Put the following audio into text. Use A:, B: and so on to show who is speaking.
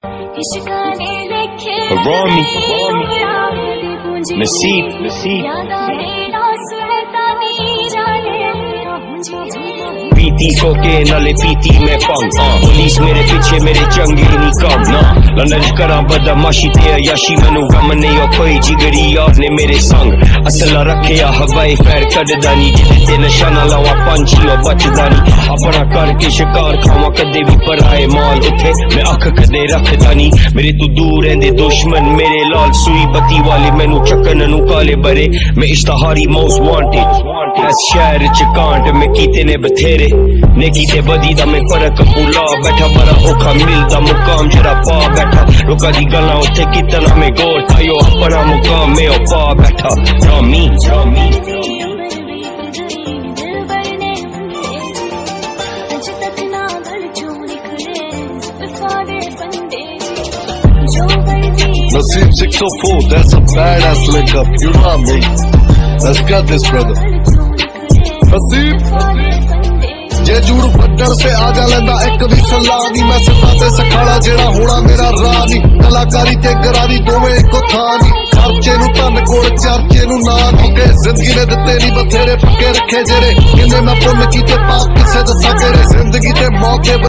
A: Rami, Nasib, पीती सो के नाले पीती मैं पंग पुलिस मेरे पीछे मेरे चंगी नहीं कम ना लंदन करा बदमाशी ते अयाशी मैनू गम नहीं और कोई जिगरी यार ने मेरे संग असला रखे हवाई फैर कटदा नहीं जिते निशाना लावा पंछी और बचदा नहीं अपना करके शिकार खावा कदे भी पराए माल उठे मैं अख कदे रखदा नहीं मेरे तू दूर रहंदे दुश्मन मेरे लाल सुई बत्ती वाले मैनू चक्कन नू काले बरे मैं इश्तहारी मोस्ट वांटेड इस शहर च कांट मैं कीते ने बथेरे नेकी ते बदी दा मैं फर्क भुला बैठा बड़ा औखा मिलदा मुकाम जरा पा बैठा लोकां दी गल्लां उत्थे कितना मैं गौर थायो अपना मुकाम मैं पा बैठा Rami
B: Nasib 604, that's a badass link up, you know what I mean? Let's get this brother. Nasib जे जूड़ पट्टन से आ जा लेंदा एक भी सलाह दी मैं सिद्धा ते सखाला जेड़ा होना मेरा राह नी कलाकारी ते गरारी दोवें इको थां नी खर्चे नू धन कोल चर्चे नू ना होके जिंदगी ने दित्ते नी बथेरे पक्के रखे जेरे किन्ने मैं पुन्न कीते पाप किसे दसा केरे जिंदगी ते मौके